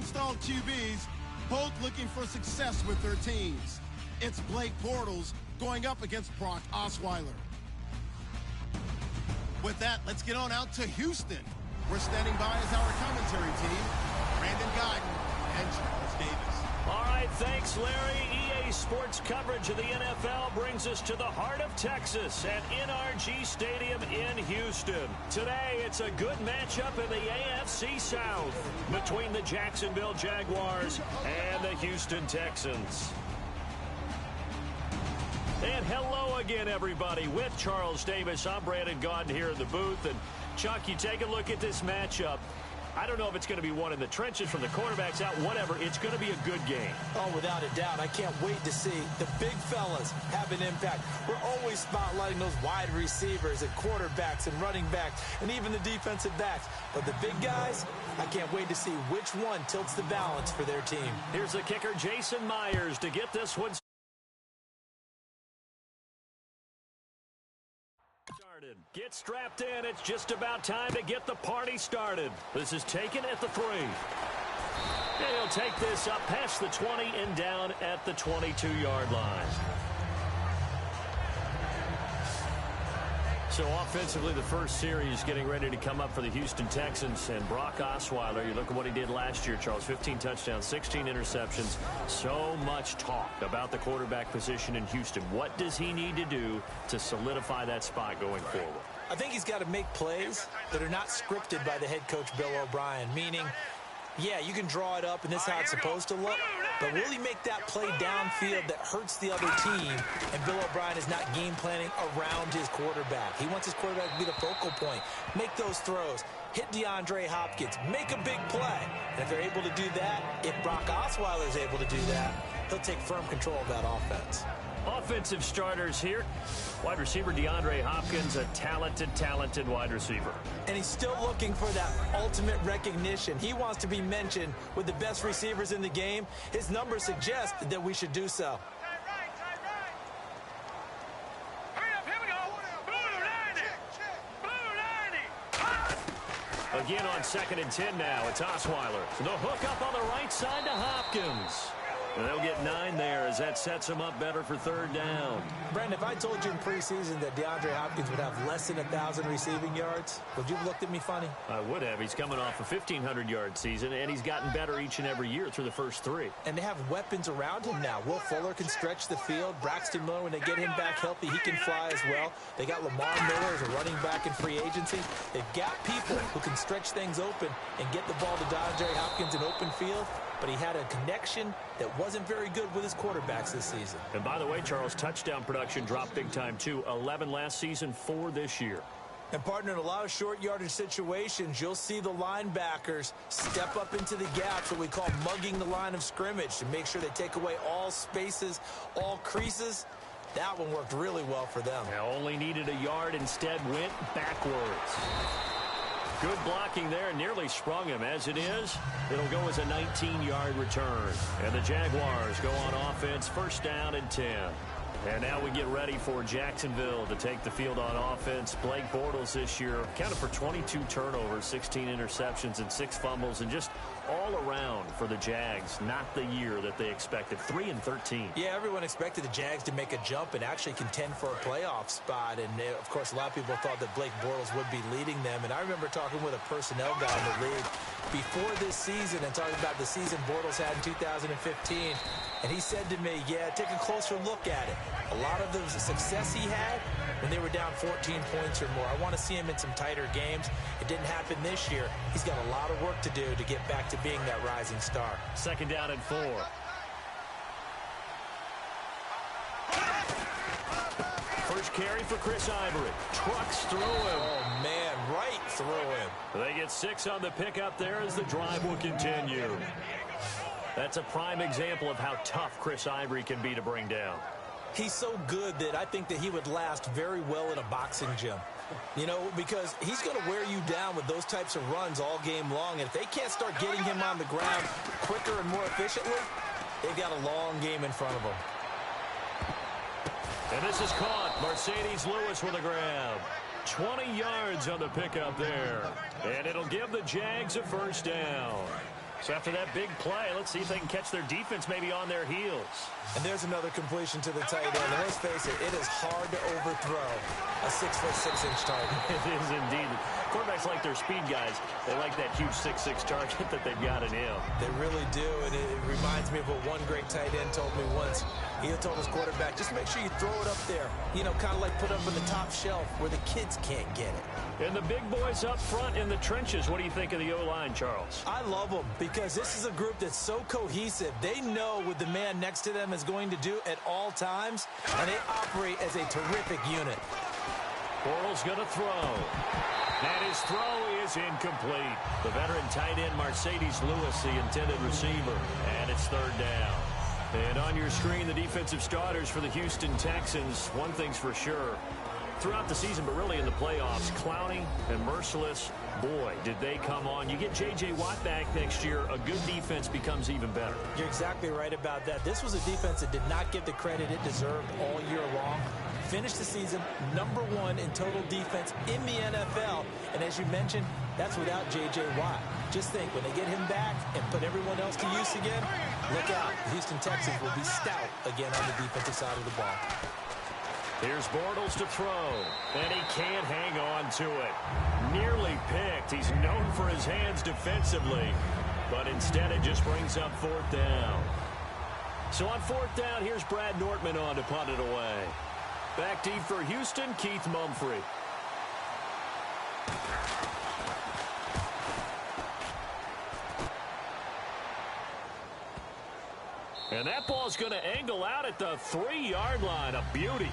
installed QBs, both looking for success with their teams. It's Blake Bortles going up against Brock Osweiler. With that, let's get on out to Houston. We're standing by as our commentary team, Brandon Guyton and Charles Davis. All right, thanks, Larry. EA Sports coverage of the NFL brings us to the heart of Texas at NRG Stadium in Houston. Today, it's a good matchup in the AFC South between the Jacksonville Jaguars and the Houston Texans. And hello again, everybody. With Charles Davis, I'm Brandon Guyton here in the booth. And, Chuck, you take a look at this matchup. I don't know if it's going to be one in the trenches from the quarterbacks out, whatever. It's going to be a good game. Oh, without a doubt. I can't wait to see the big fellas have an impact. We're always spotlighting those wide receivers and quarterbacks and running backs and even the defensive backs. But the big guys, I can't wait to see which one tilts the balance for their team. Here's the kicker, Jason Myers, to get this one started. Get strapped in. It's just about time to get the party started. This is taken at the 3. And he'll take this up past the 20 and down at the 22-yard line. So offensively, the first series getting ready to come up for the Houston Texans. And Brock Osweiler, you look at what he did last year, Charles, 15 touchdowns, 16 interceptions. So much talk about the quarterback position in Houston. What does he need to do to solidify that spot going forward? I think he's got to make plays that are not scripted by the head coach, Bill O'Brien, meaning, yeah, you can draw it up, and this is how it's supposed to look, but will he make that play downfield that hurts the other team? And Bill O'Brien is not game planning around his quarterback. He wants his quarterback to be the focal point, make those throws, hit DeAndre Hopkins, make a big play. And if they're able to do that, if Brock Osweiler is able to do that, he'll take firm control of that offense. Offensive starters here. Wide receiver DeAndre Hopkins, a talented wide receiver. And he's still looking for that ultimate recognition. He wants to be mentioned with the best receivers in the game. His numbers suggest that we should do so. Again on 2nd and 10 now. It's Osweiler. The hook up on the right side to Hopkins. And they'll get 9 there as that sets him up better for 3rd down. Brandon, if I told you in preseason that DeAndre Hopkins would have less than 1,000 receiving yards, would you have looked at me funny? I would have. He's coming off a 1,500-yard season, and he's gotten better each and every year through the first 3. And they have weapons around him now. Will Fuller can stretch the field. Braxton Miller, when they get him back healthy, he can fly as well. They got Lamar Miller as a running back in free agency. They've got people who can stretch things open and get the ball to DeAndre Hopkins in open field. But he had a connection that wasn't very good with his quarterbacks this season. And by the way, Charles, touchdown production dropped big time too. 11 last season, 4 this year. And partner, in a lot of short yardage situations, you'll see the linebackers step up into the gaps, what we call mugging the line of scrimmage, to make sure they take away all spaces, all creases. That one worked really well for them. Now only needed a yard, instead went backwards. Good blocking there, nearly sprung him. As it is, it'll go as a 19-yard return. And the Jaguars go on offense, 1st down and 10. And now we get ready for Jacksonville to take the field on offense. Blake Bortles this year accounted for 22 turnovers, 16 interceptions, and 6 fumbles, and just all around for the Jags, not the year that they expected. 3-13. Yeah, everyone expected the Jags to make a jump and actually contend for a playoff spot. And, of course, a lot of people thought that Blake Bortles would be leading them. And I remember talking with a personnel guy in the league before this season and talking about the season Bortles had in 2015. And he said to me, yeah, take a closer look at it. A lot of the success he had when they were down 14 points or more. I want to see him in some tighter games. It didn't happen this year. He's got a lot of work to do to get back to being that rising star. 2nd down and 4. First carry for Chris Ivory. Trucks through him. Oh, man, right through him. They get 6 on the pickup there as the drive will continue. That's a prime example of how tough Chris Ivory can be to bring down. He's so good that I think that he would last very well in a boxing gym. You know, because he's going to wear you down with those types of runs all game long. And if they can't start getting him on the ground quicker and more efficiently, they've got a long game in front of them. And this is caught. Mercedes Lewis with a grab. 20 yards on the pickup there. And it'll give the Jags a 1st down. So after that big play, let's see if they can catch their defense maybe on their heels. And there's another completion to the tight end. And let's face it, it is hard to overthrow a 6'6" target. It is indeed. Quarterbacks like their speed guys. They like that huge 6'6" target that they've got in him. They really do, and it reminds me of what one great tight end told me once. He told his quarterback, just make sure you throw it up there. You know, kind of like put it up on the top shelf where the kids can't get it. And the big boys up front in the trenches. What do you think of the O-line, Charles? I love them because this is a group that's so cohesive. They know what the man next to them is going to do at all times, and they operate as a terrific unit. Bortles going to throw. And his throw is incomplete. The veteran tight end, Mercedes Lewis, the intended receiver. And it's third down. And on your screen, the defensive starters for the Houston Texans. One thing's for sure. Throughout the season, but really in the playoffs, Clowney and Merciless, boy, did they come on. You get J.J. Watt back next year, a good defense becomes even better. You're exactly right about that. This was a defense that did not get the credit it deserved all year long. Finished the season #1 in total defense in the NFL. And as you mentioned, that's without J.J. Watt. Just think, when they get him back and put everyone else to use again, look out. The Houston Texans will be stout again on the defensive side of the ball. Here's Bortles to throw, and he can't hang on to it. Nearly picked. He's known for his hands defensively, but instead it just brings up fourth down. So on fourth down, here's Brad Nortman on to punt it away. Back deep for Houston, Keith Mumphrey. And that ball's going to angle out at the 3-yard line. A beauty.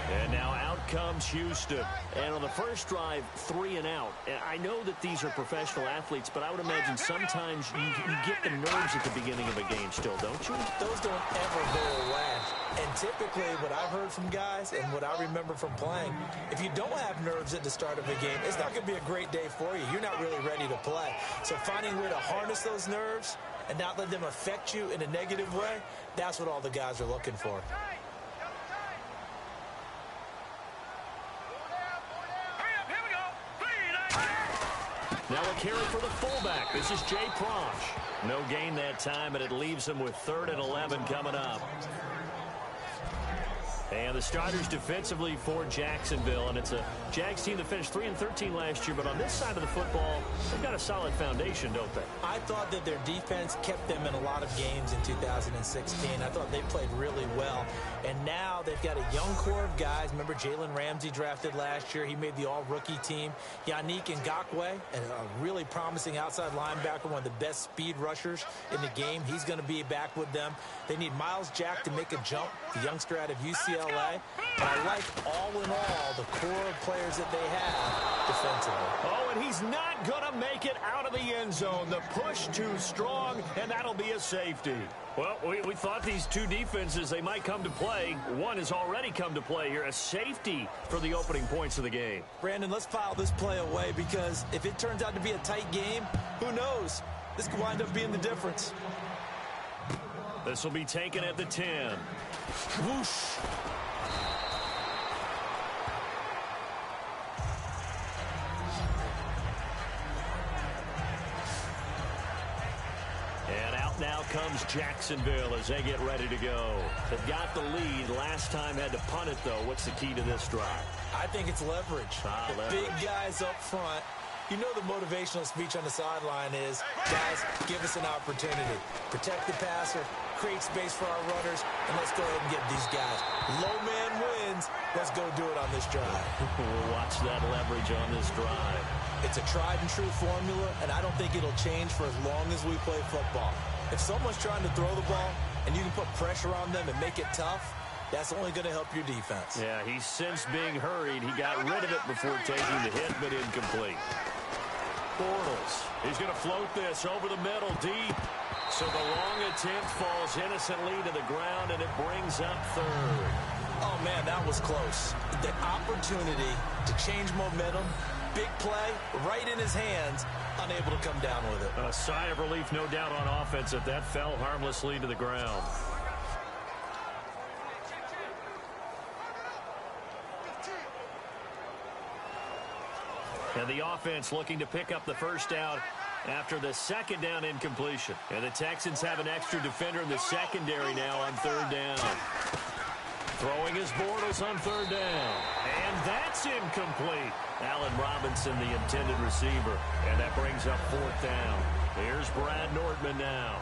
And now out comes Houston. And on the first drive, 3 and out. And I know that these are professional athletes, but I would imagine sometimes you get the nerves at the beginning of a game still, don't you? Those don't ever go away. And typically what I've heard from guys and what I remember from playing, if you don't have nerves at the start of a game, it's not going to be a great day for you. You're not really ready to play. So finding a way to harness those nerves and not let them affect you in a negative way, that's what all the guys are looking for. Now a carry for the fullback. This is Jay Prosch. No gain that time, and it leaves him with 3rd and 11 coming up. And the starters defensively for Jacksonville, and it's a Jags team that finished 3-13 last year, but on this side of the football, they've got a solid foundation, don't they? I thought that their defense kept them in a lot of games in 2016. I thought they played really well, and now they've got a young core of guys. Remember Jalen Ramsey drafted last year. He made the all-rookie team. Yannick Ngakoue, a really promising outside linebacker, one of the best speed rushers in the game. He's going to be back with them. They need Miles Jack to make a jump, the youngster out of UCLA. But I like all in all the core of players that they have defensively. Oh, and he's not going to make it out of the end zone. The push too strong, and that'll be a safety. Well, we thought these two defenses, they might come to play. One has already come to play here, a safety for the opening points of the game. Brandon, let's file this play away because if it turns out to be a tight game, who knows? This could wind up being the difference. This will be taken at the 10. Whoosh. And out now comes Jacksonville as they get ready to go. They've got the lead. Last time had to punt it, though. What's the key to this drive? I think it's leverage. The big guys up front. You know the motivational speech on the sideline is, guys, give us an opportunity. Protect the passer, create space for our runners, and let's go ahead and get these guys. Low man wins. Let's go do it on this drive. We'll watch that leverage on this drive. It's a tried and true formula, and I don't think it'll change for as long as we play football. If someone's trying to throw the ball and you can put pressure on them and make it tough, that's only going to help your defense. Yeah, he's since being hurried. He got rid of it before taking the hit, but incomplete. Bortles. He's going to float this over the middle deep. So the long attempt falls innocently to the ground, and it brings up 3rd. Oh, man, that was close. The opportunity to change momentum, big play, right in his hands, unable to come down with it. A sigh of relief, no doubt, on offense if that fell harmlessly to the ground. And the offense looking to pick up the first down after the second down incompletion. And the Texans have an extra defender in the secondary now on third down. Throwing his Bortles on third down. And that's incomplete. Allen Robinson, the intended receiver. And that brings up fourth down. Here's Brad Nordman now,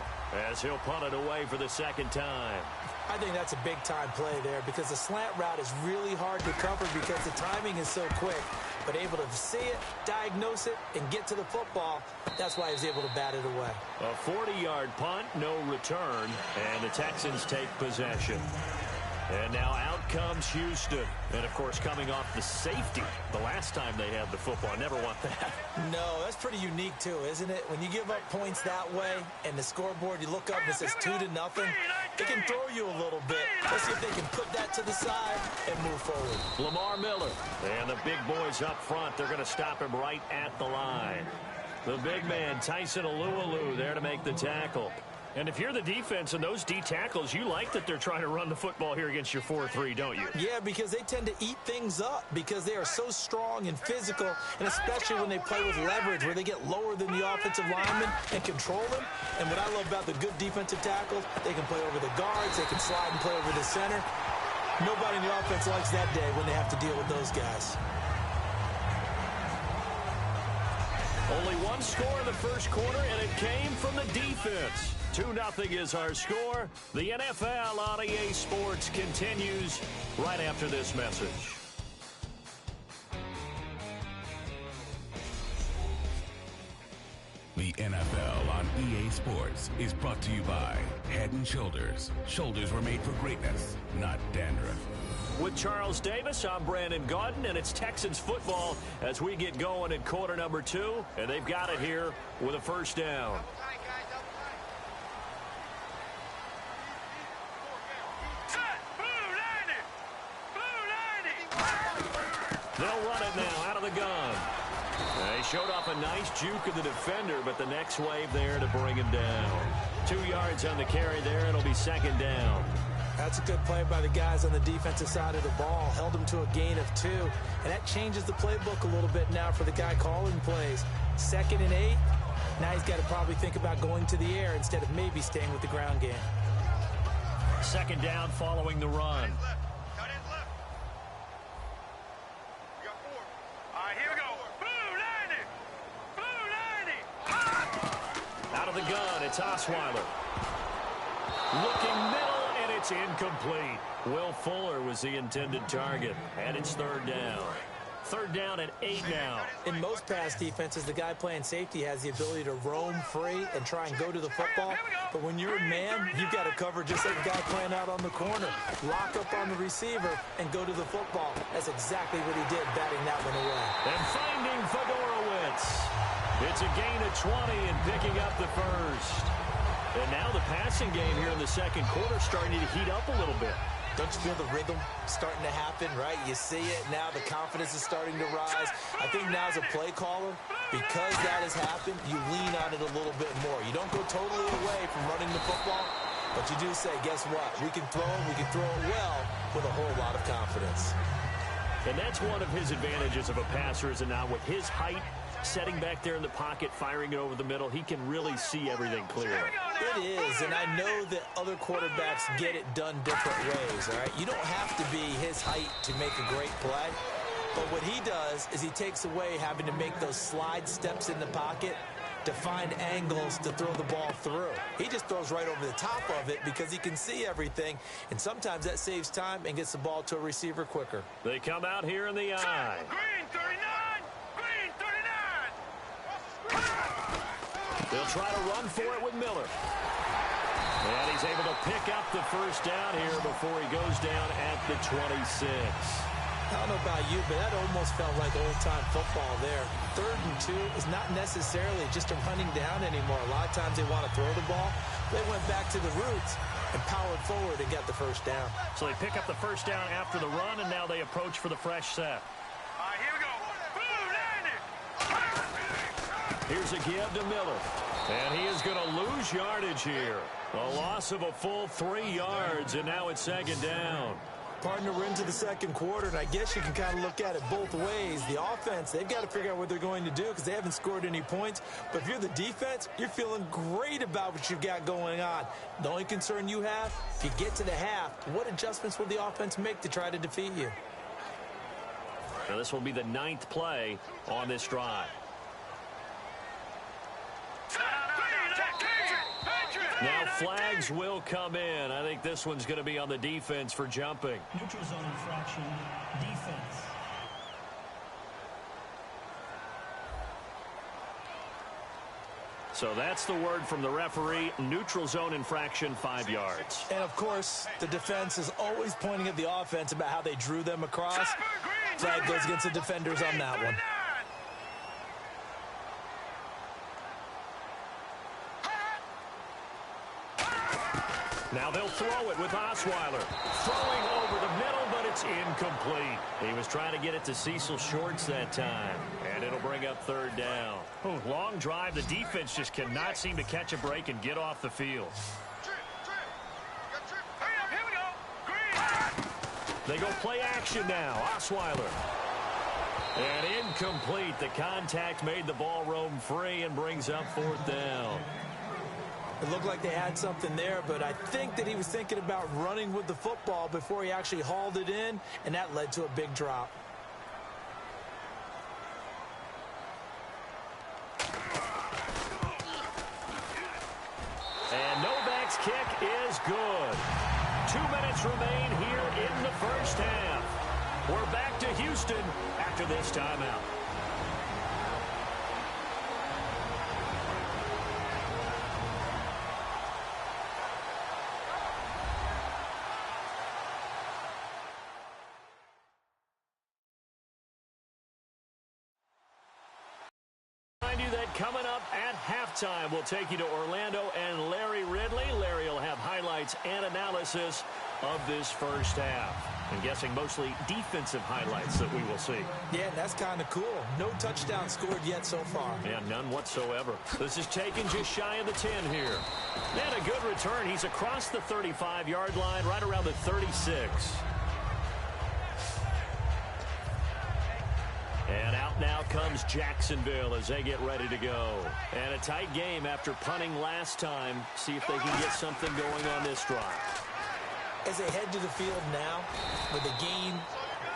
as he'll punt it away for the second time. I think that's a big-time play there because the slant route is really hard to cover because the timing is so quick. But able to see it, diagnose it, and get to the football, that's why he was able to bat it away. A 40-yard punt, no return, and the Texans take possession. And now out comes Houston. And, of course, coming off the safety the last time they had the football. I never want that. No, that's pretty unique, too, isn't it? When you give up points that way and the scoreboard, you look up and it says 2-0, it can throw you a little bit. Let's see if they can put that to the side and move forward. Lamar Miller and the big boys up front. They're going to stop him right at the line. The big man, Tyson Alualu, there to make the tackle. And if you're the defense and those D tackles, you like that they're trying to run the football here against your 4-3, don't you? Yeah, because they tend to eat things up because they are so strong and physical, and especially when they play with leverage where they get lower than the offensive lineman and control them. And what I love about the good defensive tackles, they can play over the guards, they can slide and play over the center. Nobody in the offense likes that day when they have to deal with those guys. Only one score in the first quarter, and it came from the defense. 2-0 is our score. The NFL on EA Sports continues right after this message. The NFL on EA Sports is brought to you by Head & Shoulders. Shoulders were made for greatness, not dandruff. With Charles Davis, I'm Brandon Gaudin, and it's Texans football as we get going in quarter number 2, and they've got it here with a first down. They'll run it now out of the gun. They showed off a nice juke of the defender, but the next wave there to bring him down. 2 yards on the carry there. It'll be second down. That's a good play by the guys on the defensive side of the ball. Held them to a gain of 2. And that changes the playbook a little bit now for the guy calling plays. 2nd and 8. Now he's got to probably think about going to the air instead of maybe staying with the ground game. Second down following the run. Out of the gun, it's Osweiler. Looking middle, and it's incomplete. Will Fuller was the intended target, and it's third down. Third down and 8 now. In most pass defenses, the guy playing safety has the ability to roam free and try and go to the football. But when you're a man, you've got to cover just like a guy playing out on the corner. Lock up on the receiver and go to the football. That's exactly what he did, batting that one away. And finding Fedorowicz. It's a gain of 20 and picking up the first. And now the passing game here in the second quarter starting to heat up a little bit. Don't you feel the rhythm starting to happen, right? You see it now. The confidence is starting to rise. I think now as a play caller, because that has happened, you lean on it a little bit more. You don't go totally away from running the football, but you do say, guess what? We can throw it well with a whole lot of confidence. And that's one of his advantages of a passer, is it not? With his height, setting back there in the pocket, firing it over the middle, he can really see everything clearly. It is, and I know that other quarterbacks get it done different ways, all right? You don't have to be his height to make a great play, but what he does is he takes away having to make those slide steps in the pocket to find angles to throw the ball through. He just throws right over the top of it because he can see everything, and sometimes that saves time and gets the ball to a receiver quicker. They come out here in the eye. Green 39! Green 39! They'll try to run for it with Miller. And he's able to pick up the first down here before he goes down at the 26. I don't know about you, but that almost felt like old-time football there. 3rd and 2 is not necessarily just a running down anymore. A lot of times they want to throw the ball. They went back to the roots and powered forward and got the first down. So they pick up the first down after the run, and now they approach for the fresh set. All right, here we go. Blue, Here's a give to Miller. And he is going to lose yardage here. A loss of a full 3 yards, and now it's second down. Partner, we're into the second quarter, and I guess you can kind of look at it both ways. The offense, they've got to figure out what they're going to do because they haven't scored any points. But if you're the defense, you're feeling great about what you've got going on. The only concern you have, if you get to the half, what adjustments will the offense make to try to defeat you? Now this will be the 9th play on this drive. Now flags will come in. I think this one's going to be on the defense for jumping. Neutral zone infraction, defense. So that's the word from the referee. Neutral zone infraction, 5 yards. And, of course, the defense is always pointing at the offense about how they drew them across. Flag goes against the defenders on that one. Now they'll throw it with Osweiler. Throwing over the middle, but it's incomplete. He was trying to get it to Cecil Shorts that time. And it'll bring up 3rd down. Oh, long drive. The defense just cannot seem to catch a break and get off the field. They go play action now. Osweiler. And incomplete. The contact made the ball roam free and brings up 4th down. It looked like they had something there, but I think that he was thinking about running with the football before he actually hauled it in, and that led to a big drop. And Novak's kick is good. 2 minutes remain here in the first half. We're back to Houston after this timeout. Coming up at halftime, we'll take you to Orlando and Larry Ridley. Larry will have highlights and analysis of this first half. I'm guessing mostly defensive highlights that we will see. Yeah, that's kind of cool. No touchdown scored yet so far. Yeah, none whatsoever. This is taken just shy of the 10 here. And a good return. He's across the 35-yard line, right around the 36. And out now comes Jacksonville as they get ready to go. And a tight game after punting last time. See if they can get something going on this drive. As they head to the field now, with the game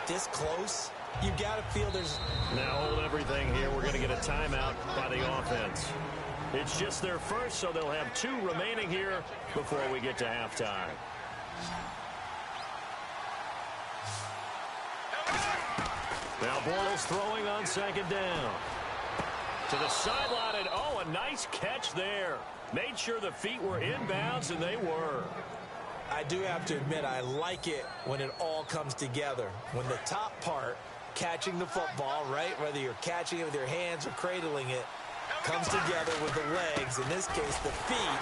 this close, you've got to feel there's... Now hold everything here. We're going to get a timeout by the offense. It's just their first, so they'll have 2 remaining here before we get to halftime. Now Bortles throwing on 2nd down. To the sideline, and oh, a nice catch there. Made sure the feet were inbounds, and they were. I do have to admit, I like it when it all comes together. When the top part, catching the football, right, whether you're catching it with your hands or cradling it, comes together with the legs. In this case, the feet,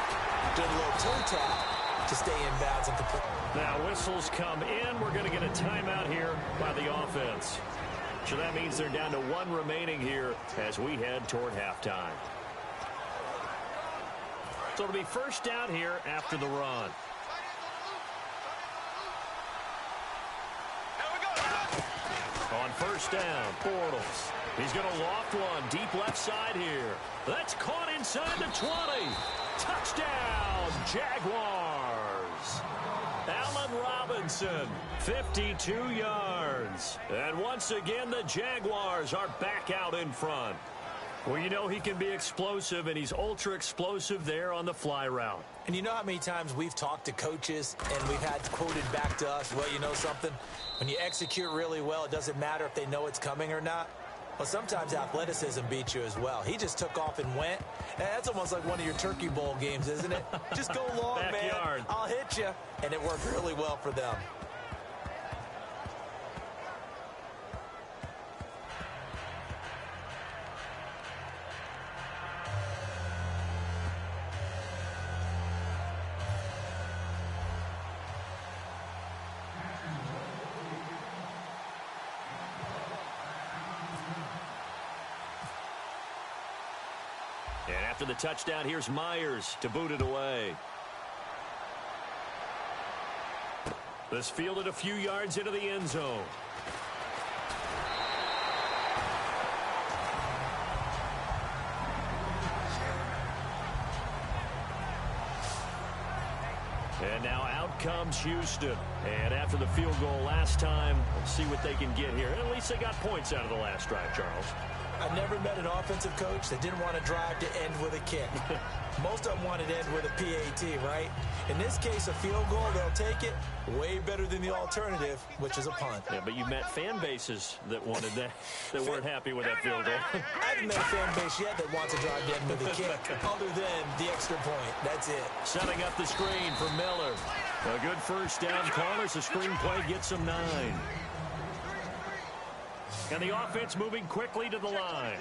do a little toe tap to stay inbounds and complete. Now whistles come in. We're going to get a timeout here by the offense. So that means they're down to 1 remaining here as we head toward halftime. So it'll be first down here after the run. On first down, Bortles. He's going to loft one deep left side here. That's caught inside the 20. Touchdown, Jaguars. Allen Robinson, 52 yards. And once again, the Jaguars are back out in front. Well, you know he can be explosive, and he's ultra-explosive there on the fly route. And you know how many times we've talked to coaches and we've had quoted back to us, well, you know something? When you execute really well, it doesn't matter if they know it's coming or not. Well, sometimes athleticism beats you as well. He just took off and went. And that's almost like one of your Turkey Bowl games, isn't it? Just go long, Backyard. man. I'll hit you. And it worked really well for them. And after the touchdown, here's Myers to boot it away. This fielded a few yards into the end zone. And now out comes Houston. And after the field goal last time, let's see what they can get here. At least they got points out of the last drive, Charles. I've never met an offensive coach that didn't want to drive to end with a kick. Most of them wanted to end with a PAT, right? In this case, a field goal, they'll take it. Way better than the alternative, which is a punt. Yeah, but you met fan bases that wanted that, that weren't happy with that field goal. I haven't met a fan base yet that wants to drive to end with a kick, other than the extra point. That's it. Setting up the screen for Miller. A good first down call as the screen play gets him 9. And the offense moving quickly to the line.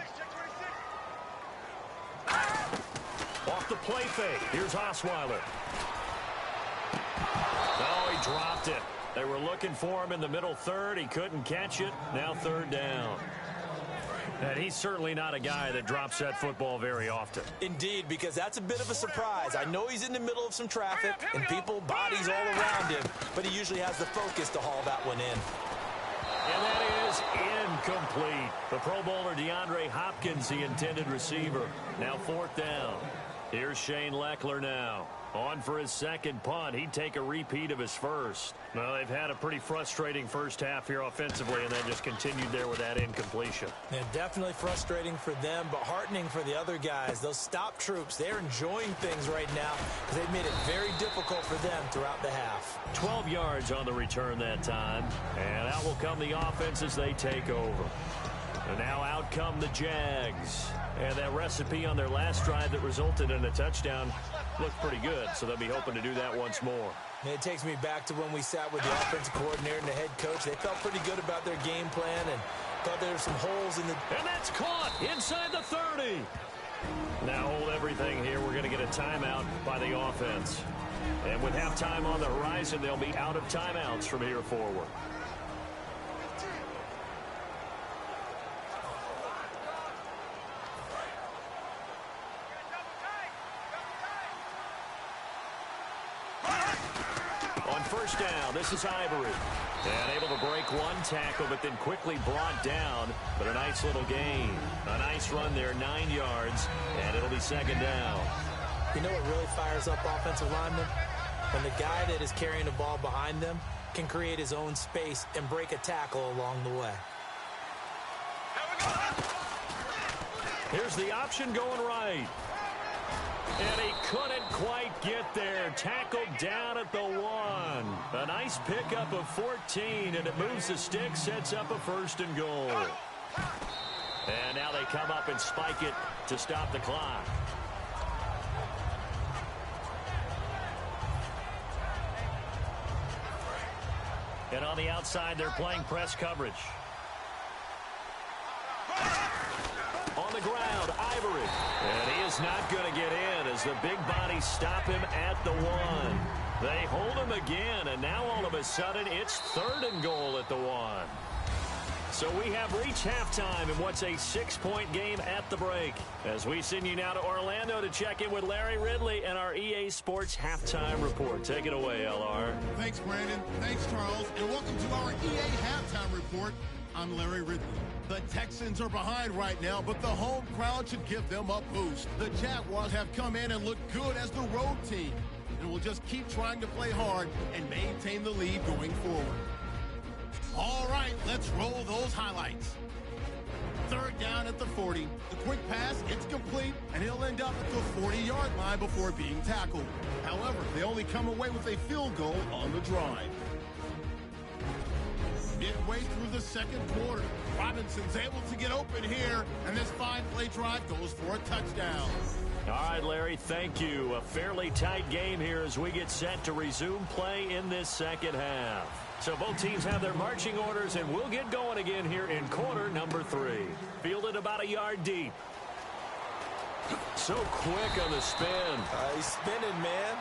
Off the play fake. Here's Osweiler. Oh, he dropped it. They were looking for him in the middle third. He couldn't catch it. Now third down. And he's certainly not a guy that drops that football very often. Indeed, because that's a bit of a surprise. I know he's in the middle of some traffic and people, bodies all around him, but he usually has the focus to haul that one in. And that is incomplete. The Pro Bowler DeAndre Hopkins, the intended receiver. Now fourth down. Here's Shane Leckler now. On for his second punt. He'd take a repeat of his first. Well, they've had a pretty frustrating first half here offensively, and then just continued there with that incompletion. Yeah, definitely frustrating for them, but heartening for the other guys. Those stop troops, they're enjoying things right now because they've made it very difficult for them throughout the half. 12 yards on the return that time, and out will come the offense as they take over. And now out come the Jags. And that recipe on their last drive that resulted in a touchdown looked pretty good, so they'll be hoping to do that once more. And it takes me back to when we sat with the offensive coordinator and the head coach. They felt pretty good about their game plan and thought there were some holes in the... And that's caught inside the 30. Now hold everything here. We're going to get a timeout by the offense. And with halftime on the horizon, they'll be out of timeouts from here forward. First down, this is Ivory. And able to break one tackle, but then quickly brought down. But a nice little gain. A nice run there, 9 yards, and it'll be second down. You know what really fires up offensive linemen? When the guy that is carrying the ball behind them can create his own space and break a tackle along the way. Here's the option going right. And he couldn't quite get there. Tackled down at the 1. A nice pickup of 14, and it moves the stick, sets up a first and goal. And now they come up and spike it to stop the clock. And on the outside, they're playing press coverage. On the ground, Ivory. And he is not going to get in as the big bodies stop him at the 1. They hold him again, and now all of a sudden it's third and goal at the 1. So we have reached halftime in what's a 6-point game at the break. As we send you now to Orlando to check in with Larry Ridley and our EA Sports Halftime Report. Take it away, LR. Thanks, Brandon. Thanks, Charles. And welcome to our EA Halftime Report. I'm Larry Ridley. The Texans are behind right now, but the home crowd should give them a boost. The Jaguars have come in and look good as the road team, and will just keep trying to play hard and maintain the lead going forward. All right, let's roll those highlights. Third down at the 40. The quick pass, it's complete, and he'll end up at the 40-yard line before being tackled. However, they only come away with a field goal on the drive. Midway through the second quarter, Robinson's able to get open here, and this fine-play drive goes for a touchdown. All right, Larry, thank you. A fairly tight game here as we get set to resume play in this second half. So both teams have their marching orders, and we'll get going again here in quarter number 3. Fielded about a yard deep. So quick on the spin. He's spinning, man.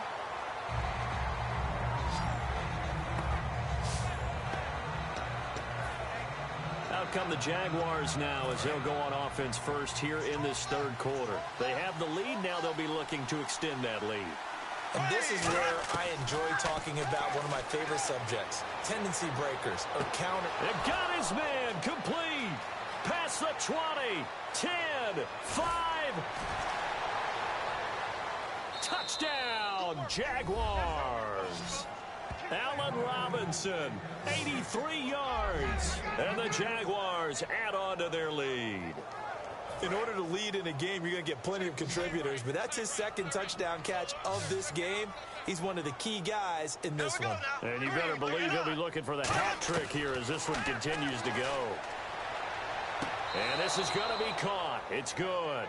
Out come the Jaguars now as they'll go on offense first here in this third quarter. They have the lead now. They'll be looking to extend that lead. And this is where I enjoy talking about one of my favorite subjects, tendency breakers or counter. It got his man complete. Past the 20, 10, 5. Touchdown, Jaguars. Allen Robinson, 83 yards. And the Jaguars add on to their lead. In order to lead in a game, you're going to get plenty of contributors, but that's his second touchdown catch of this game. He's one of the key guys in this one. And you better believe he'll be looking for the hat trick here as this one continues to go. And this is going to be caught. It's good.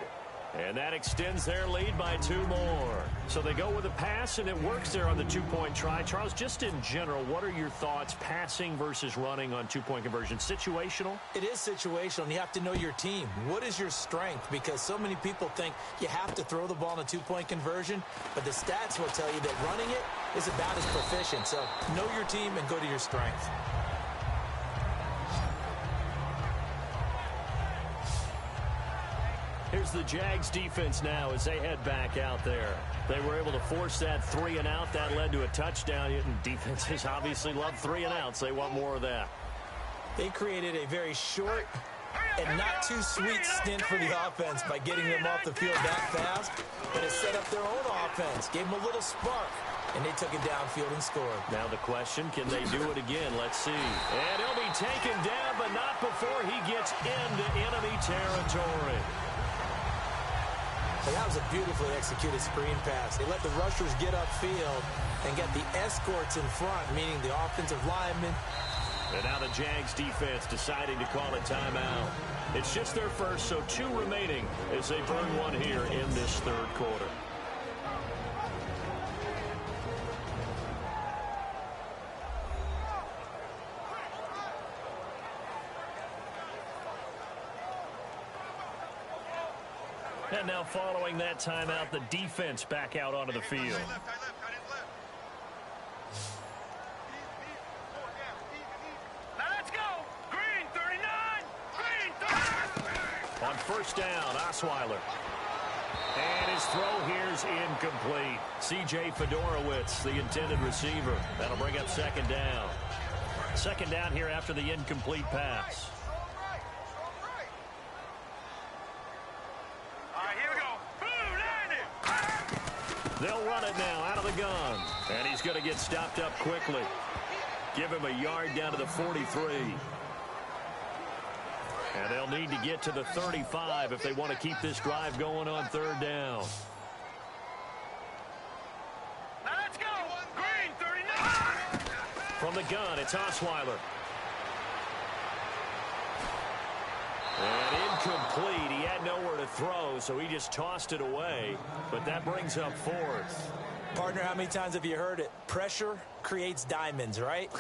And that extends their lead by 2 more. So they go with a pass, and it works there on the 2-point try. Charles, just in general, what are your thoughts passing versus running on 2-point conversion? Situational? It is situational, and you have to know your team. What is your strength? Because so many people think you have to throw the ball in a 2-point conversion, but the stats will tell you that running it is about as proficient. So know your team and go to your strength. Here's the Jags defense now as they head back out there. They were able to force that 3-and-out. That led to a touchdown. And defenses obviously love 3-and-outs. They want more of that. They created a very short and not too sweet stint for the offense by getting them off the field that fast. But it set up their own offense, gave them a little spark, and they took it downfield and scored. Now the question, can they do it again? Let's see. And he'll be taken down, but not before he gets into enemy territory. But that was a beautifully executed screen pass. They let the rushers get upfield and get the escorts in front, meaning the offensive linemen. And now the Jags defense deciding to call a timeout. It's just their first, so 2 remaining as they burn one here in this third quarter. And now following that timeout, the defense back out onto the field. Now let's go. Green 39. Green 39. On first down, Osweiler. And his throw here's incomplete. C.J. Fedorowicz, the intended receiver. That'll bring up second down. Second down here after the incomplete pass. They'll run it now out of the gun. And he's going to get stopped up quickly. Give him a yard down to the 43. And they'll need to get to the 35 if they want to keep this drive going on third down. Now let's go. Green 39. From the gun, it's Osweiler. And incomplete. He had nowhere to throw, so he just tossed it away. But that brings up fourth. Partner, how many times have you heard it? Pressure creates diamonds, right?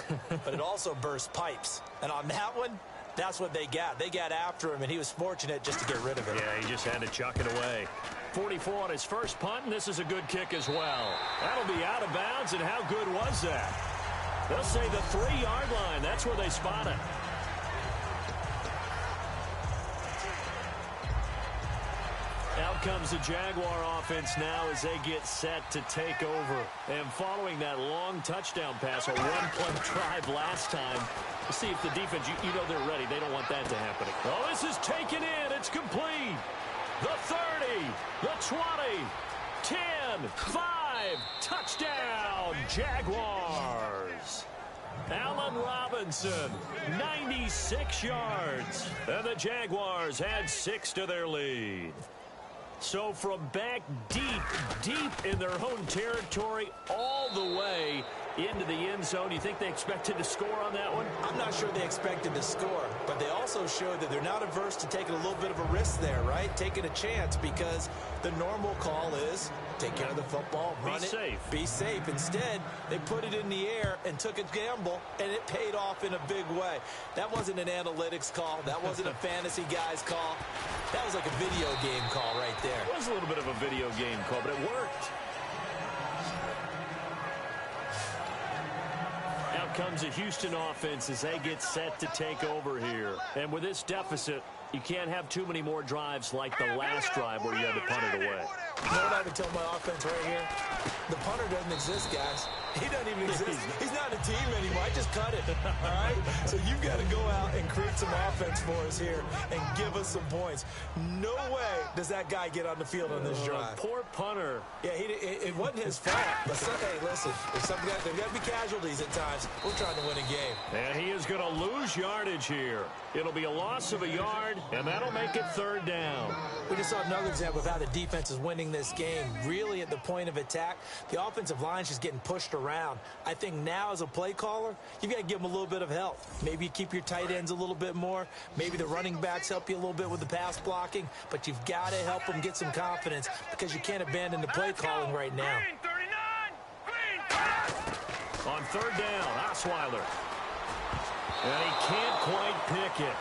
But it also bursts pipes. And on that one, that's what they got. They got after him, and he was fortunate just to get rid of it. Yeah, he just had to chuck it away. 44 on his first punt, and this is a good kick as well. That'll be out of bounds, and how good was that? They'll say the 3-yard line. That's where they spot it. Out comes the Jaguar offense now as they get set to take over. And following that long touchdown pass, a one-play drive last time, to see if the defense, you know they're ready. They don't want that to happen. Oh, this is taken in. It's complete. The 30, the 20, 10, 5, touchdown, Jaguars. Allen Robinson, 96 yards. And the Jaguars add 6 to their lead. So from back deep in their own territory all the way into the end zone, you think they expected to score on that one? I'm not sure they expected to score, but they also showed that they're not averse to taking a little bit of a risk there, right? Taking a chance, because the normal call is take care of the football, run it, be safe. Instead, they put it in the air and took a gamble, and it paid off in a big way. That wasn't an analytics call. That wasn't a fantasy guy's call. That was like a video game call right there. It was a little bit of a video game call, but it worked. Out comes the Houston offense as they get set to take over here. And with this deficit, you can't have too many more drives like the last drive where you had to punt it away. You know what I would tell my offense right here? The punter doesn't exist, guys. He doesn't even exist. He's not a team anymore. I just cut it, all right? So you've got to go out and create some offense for us here and give us some points. No way does that guy get on the field on this drive. Poor punter. Yeah, it wasn't his fault. But hey, listen, there's got to be casualties at times. We're trying to win a game. And he is going to lose yardage here. It'll be a loss of a yard, and that'll make it 3rd down. We just saw another example of how the defense is winning this game. Really at the point of attack, the offensive line is just getting pushed around. I think now as a play caller, you've got to give them a little bit of help. Maybe you keep your tight ends a little bit more. Maybe the running backs help you a little bit with the pass blocking. But you've got to help them get some confidence because you can't abandon the play calling right now. On 3rd down, Osweiler. And he can't quite pick it.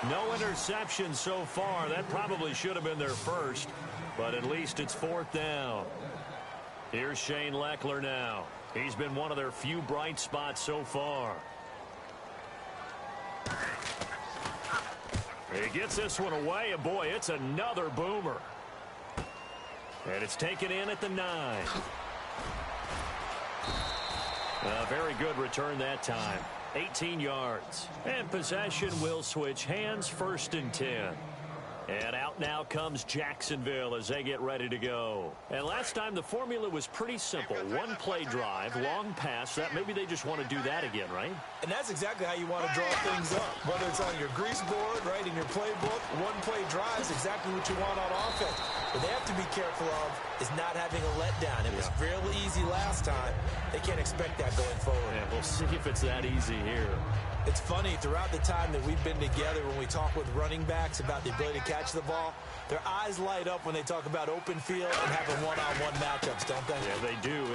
No interception so far. That probably should have been their first, but at least it's 4th down. Here's Shane Leckler now. He's been one of their few bright spots so far. He gets this one away, and boy, it's another boomer. And it's taken in at the 9. A very good return that time. 18 yards. And possession will switch hands, 1st and 10. And out now comes Jacksonville as they get ready to go. And last time the formula was pretty simple. One play drive, long pass. That maybe they just want to do that again, right? And that's exactly how you want to draw things up. Whether it's on your grease board, right, in your playbook, one play drive is exactly what you want on offense. What they have to be careful of is not having a letdown. It was fairly easy last time. They can't expect that going forward. Yeah, we'll see if it's that easy here. It's funny, throughout the time that we've been together, when we talk with running backs about the ability to catch the ball, their eyes light up when they talk about open field and having one-on-one matchups, don't they? Yeah, they do.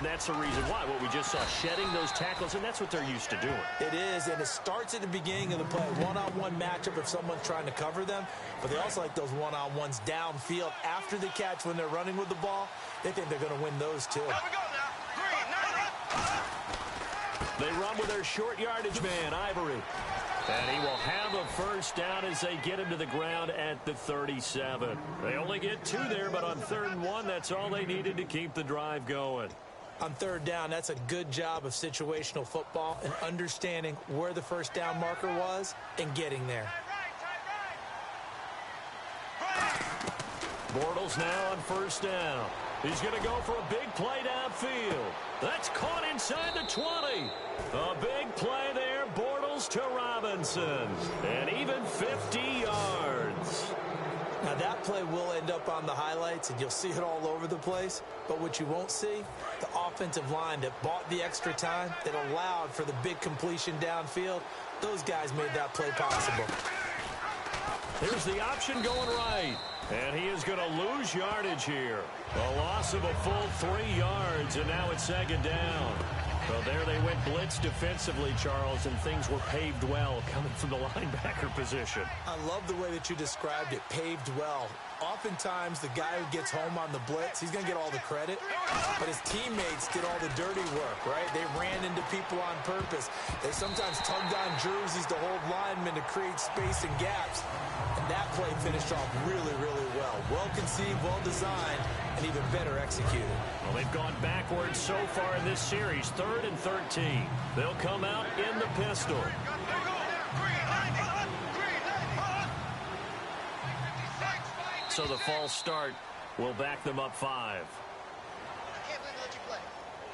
That's the reason why. What we just saw, shedding those tackles, and that's what they're used to doing. It is, and it starts at the beginning of the play. One-on-one matchup if someone's trying to cover them, but they also like those one-on-ones downfield after the catch when they're running with the ball. They think they're going to win those, too. They run with their short yardage man, Ivory. And he will have a 1st down as they get him to the ground at the 37. They only get 2 there, but on 3rd and 1, that's all they needed to keep the drive going. On 3rd down, that's a good job of situational football and understanding where the 1st down marker was and getting there. Bortles now on 1st down. He's going to go for a big play downfield. That's caught inside the 20. A big play there, Bortles to Robinson. And even 50 yards. Now, that play will end up on the highlights, and you'll see it all over the place. But what you won't see, the offensive line that bought the extra time, that allowed for the big completion downfield, those guys made that play possible. Here's the option going right. And he is going to lose yardage here. A loss of a full 3 yards, and now it's 2nd down. Well, there they went blitz defensively, Charles, and things were paved well coming from the linebacker position. I love the way that you described it, paved well. Oftentimes, the guy who gets home on the blitz, he's going to get all the credit, but his teammates did all the dirty work, right? They ran into people on purpose. They sometimes tugged on jerseys to hold linemen to create space and gaps, and that play finished off really, really well. Well conceived, well designed, and even better executed. Well, they've gone backwards so far in this series, 3rd and 13. They'll come out in the pistol. So the false start will back them up 5. I can't believe they let you play.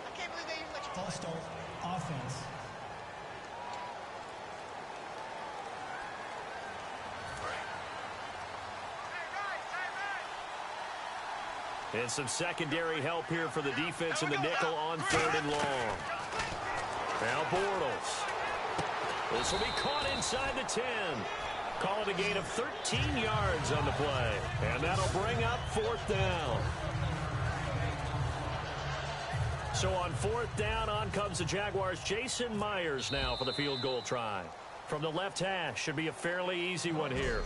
I can't believe they even let you play. False start, offense. And some secondary help here for the defense in the nickel on 3rd and long. Now Bortles. This will be caught inside the 10. Call it a gain of 13 yards on the play. And that'll bring up 4th down. So on 4th down, on comes the Jaguars. Jason Myers now for the field goal try. From the left hash, should be a fairly easy one here.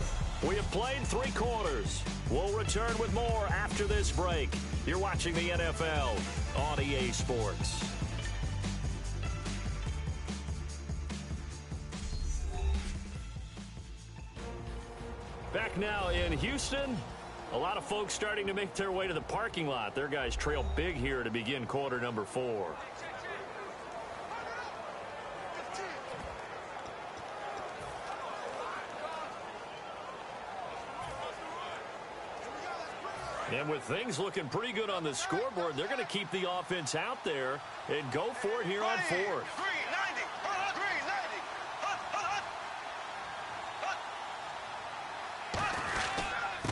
We have played 3 quarters. We'll return with more after this break. You're watching the NFL on EA Sports. Back now in Houston. A lot of folks starting to make their way to the parking lot. Their guys trail big here to begin quarter number 4. And with things looking pretty good on the scoreboard, they're going to keep the offense out there and go for it here on 4th.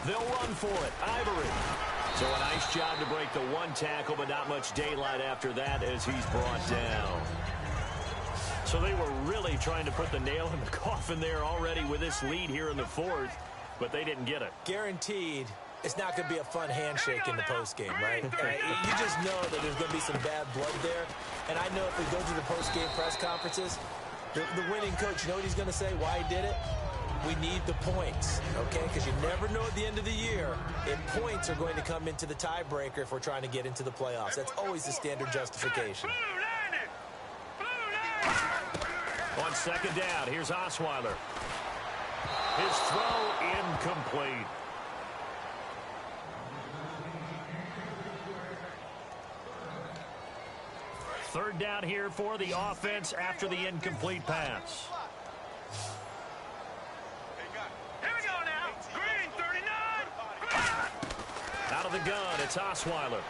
They'll run for it. Ivory. So a nice job to break the 1 tackle, but not much daylight after that as he's brought down. So they were really trying to put the nail in the coffin there already with this lead here in the 4th, but they didn't get it. Guaranteed. It's not going to be a fun handshake in the postgame, right? You just know that there's going to be some bad blood there. And I know if we go to the postgame press conferences, the winning coach, you know what he's going to say, why he did it? We need the points, okay? Because you never know at the end of the year if points are going to come into the tiebreaker if we're trying to get into the playoffs. That's always the standard justification. On 2nd down, here's Osweiler. His throw incomplete. Third down here for the offense after the incomplete pass. Here we go now. Green, 39. Out of the gun, it's Osweiler.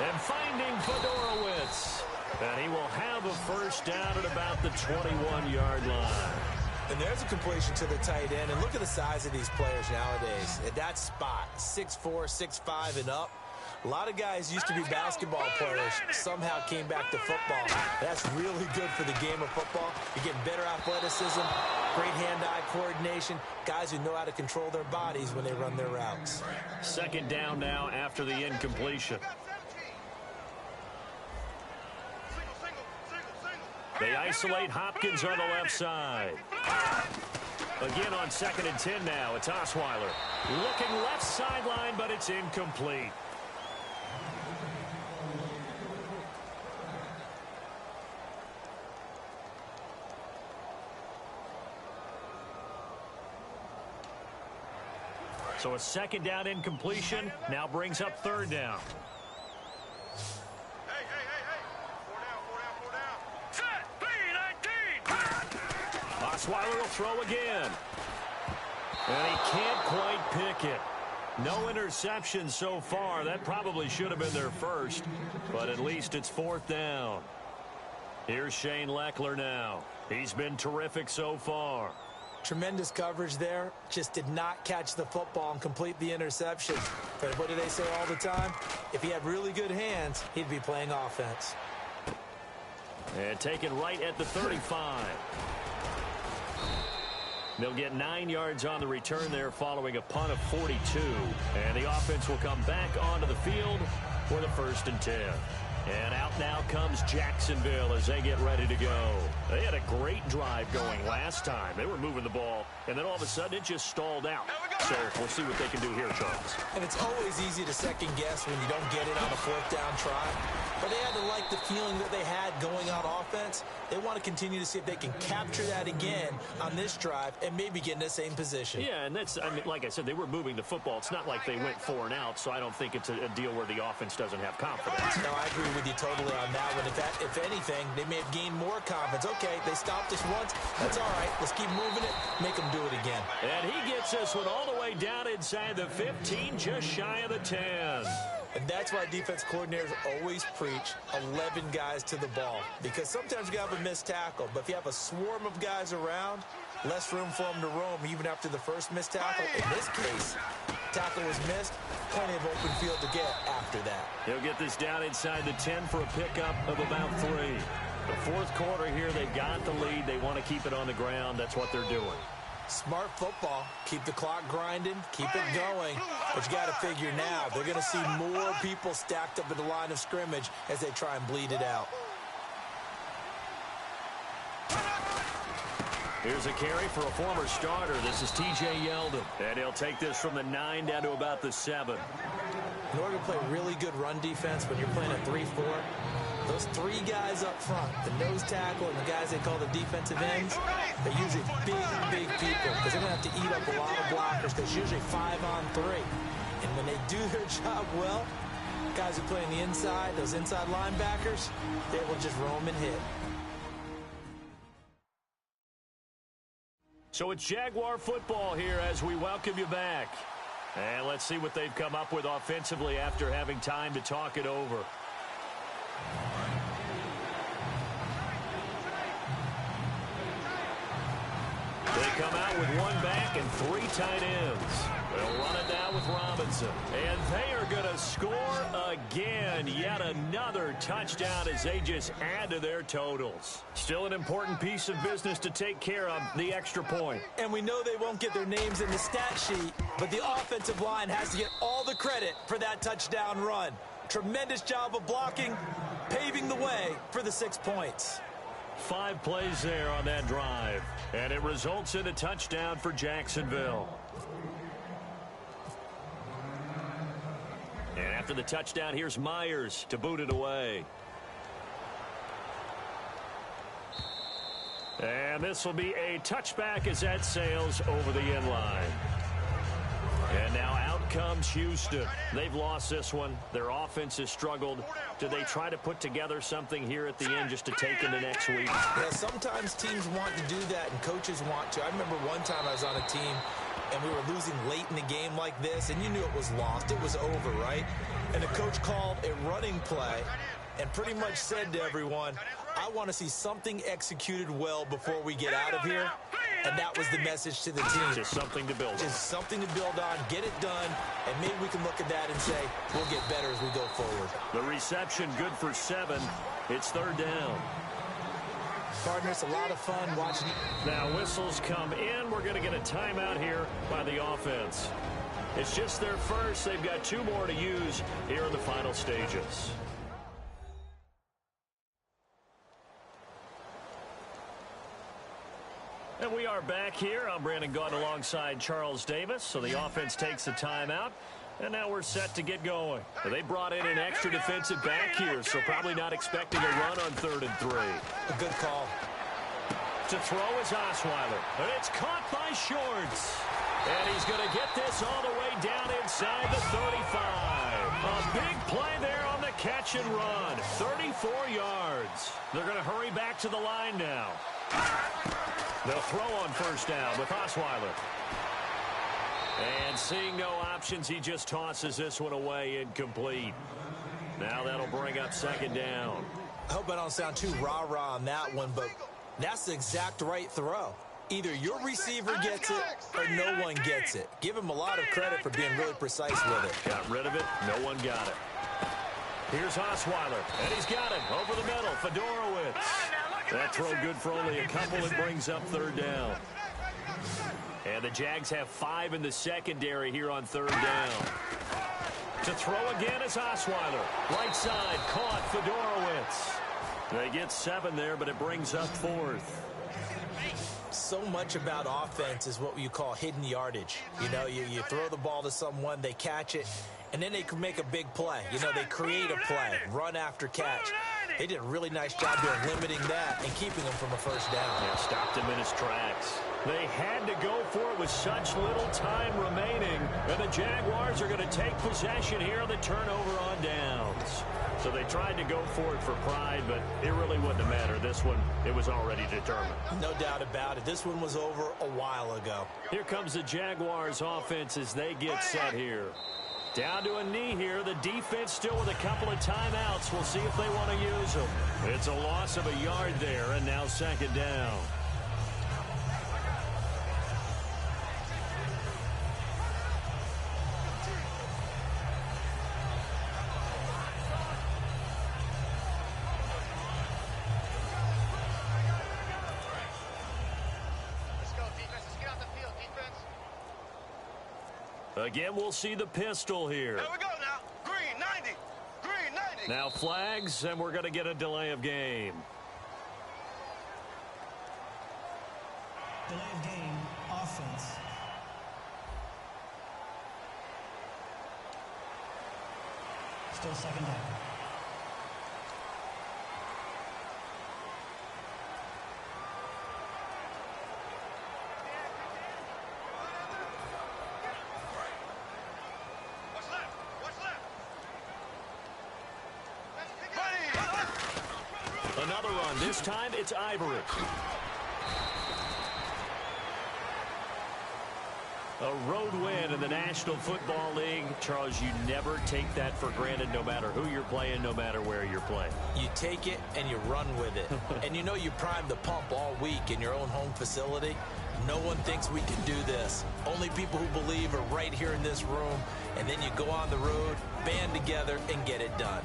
And finding Fedorowicz. And he will have a first down at about the 21-yard line. And there's a completion to the tight end. And look at the size of these players nowadays. At that spot, 6'4", 6'5", and up. A lot of guys used to be basketball players, somehow came back to football. That's really good for the game of football. You're getting better athleticism, great hand-eye coordination, guys who know how to control their bodies when they run their routes. 2nd down now after the incompletion. They isolate Hopkins on the left side. Again on 2nd and 10 now. It's Osweiler. Looking left sideline, but it's incomplete. So a 2nd down incompletion now brings up 3rd down. Hey. 4 down. Set, B-19. Osweiler will throw again. And he can't quite pick it. No interception so far. That probably should have been their first, but at least it's 4th down. Here's Shane Leckler now. He's been terrific so far. Tremendous coverage there. Just did not catch the football and complete the interception. But what do they say all the time? If he had really good hands, he'd be playing offense. And taken right at the 35. They'll get 9 yards on the return there following a punt of 42. And the offense will come back onto the field for the 1st and 10. And out now comes Jacksonville as they get ready to go. They had a great drive going last time. They were moving the ball, and then all of a sudden it just stalled out. So we'll see what they can do here, Charles. And it's always easy to second guess when you don't get it on a 4th down try. But they had to like the feeling that they had going on offense. They want to continue to see if they can capture that again on this drive and maybe get in the same position. Yeah, and that's, I mean, like I said, they were moving the football. It's not like they went 4 and out, so I don't think it's a deal where the offense doesn't have confidence. No, I agree with you totally on that one. If anything, they may have gained more confidence. Okay, they stopped us once. That's all right. Let's keep moving it. Make them do it again. And he gets this one all the way down inside the 15, just shy of the 10. And that's why defense coordinators always preach 11 guys to the ball. Because sometimes you have a missed tackle, but if you have a swarm of guys around, less room for them to roam even after the first missed tackle. In this case, tackle was missed, plenty of open field to get after that. He'll get this down inside the 10 for a pickup of about 3. The 4th quarter here, they've got the lead. They want to keep it on the ground. That's what they're doing. Smart football. Keep the clock grinding. Keep it going. But you got to figure now, they're going to see more people stacked up at the line of scrimmage as they try and bleed it out. Here's a carry for a former starter. This is T.J. Yeldon. And he'll take this from the 9 down to about the 7. In order to play really good run defense when you're playing a 3-4, those three guys up front, the nose tackle and the guys they call the defensive ends, they're usually big people because they're going to have to eat up a lot of blockers because usually 5-on-3. And when they do their job well, guys who play on the inside, those inside linebackers, they will just roam and hit. So it's Jaguar football here as we welcome you back. And let's see what they've come up with offensively after having time to talk it over. They come out with one back and three tight ends. They'll run it down with Robinson. And they are going to score again. Yet another touchdown as they just add to their totals. Still an important piece of business to take care of, the extra point. And we know they won't get their names in the stat sheet, but the offensive line has to get all the credit for that touchdown run. Tremendous job of blocking, paving the way for the 6 points. 5 plays there on that drive, and it results in a touchdown for Jacksonville. And after the touchdown, here's Myers to boot it away. And this will be a touchback as that sails over the end line. And now out comes Houston. They've lost this one. Their offense has struggled. Do they try to put together something here at the end just to take into next week? Yeah, sometimes teams want to do that and coaches want to. I remember one time I was on a team and we were losing late in the game like this, and you knew it was lost. It was over, right? And the coach called a running play and pretty much said to everyone, I want to see something executed well before we get out of here. And that was the message to the team. Just something to build on. Just something to build on, get it done, and maybe we can look at that and say, we'll get better as we go forward. The reception good for 7. It's 3rd down. Partner, it's a lot of fun watching. Now whistles come in. We're going to get a timeout here by the offense. It's just their first. They've got 2 more to use here in the final stages. And we are back here. I'm Brandon Gaunt alongside Charles Davis. So the offense takes a timeout. And now we're set to get going. They brought in an extra defensive back here, so probably not expecting a run on 3rd and 3. A good call. To throw is Osweiler. And it's caught by Shorts. And he's going to get this all the way down inside the 35. A big play there on the catch and run. 34 yards. They're going to hurry back to the line now. They'll throw on 1st down with Osweiler. And seeing no options, he just tosses this one away incomplete. Now that'll bring up 2nd down. I hope I don't sound too rah-rah on that one, but that's the exact right throw. Either your receiver gets it or no one gets it. Give him a lot of credit for being really precise with it. Got rid of it. No one got it. Here's Osweiler, and he's got it over the middle. Fedorowicz. That throw good for only a couple. It brings up 3rd down. And the Jags have 5 in the secondary here on 3rd down. To throw again is Osweiler. Right side, caught Fedorowicz. They get 7 there, but it brings up 4th. So much about offense is what you call hidden yardage. You know, you throw the ball to someone, they catch it, and then they can make a big play. You know, they create a play, run after catch. They did a really nice job there limiting that and keeping him from a 1st down. Yeah, stopped him in his tracks. They had to go for it with such little time remaining, and the Jaguars are going to take possession here on the turnover on downs. So they tried to go for it for pride, but it really wouldn't have mattered. This one, it was already determined. No doubt about it. This one was over a while ago. Here comes the Jaguars offense as they get set here. Down to a knee here. The defense still with a couple of timeouts. We'll see if they want to use them. It's a loss of a yard there, and now 2nd down. Again, we'll see the pistol here. Here we go now. Green 90. Green 90. Now flags, and we're going to get a delay of game. Delay of game, offense. Still second down. What's left? What's left? Another run. This time it's Ivory. A road win in the National Football League. Charles, you never take that for granted, no matter who you're playing, no matter where you're playing. You take it and you run with it. And you know you primed the pump all week in your own home facility. No one thinks we can do this. Only people who believe are right here in this room. And then you go on the road, band together, and get it done.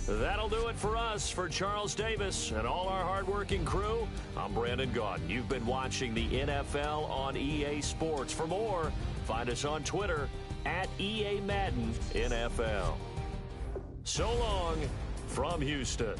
That'll do it for us. For Charles Davis and all our hardworking crew, I'm Brandon Gaudin. You've been watching the NFL on EA Sports. For more, find us on Twitter at EA Madden NFL. So long from Houston.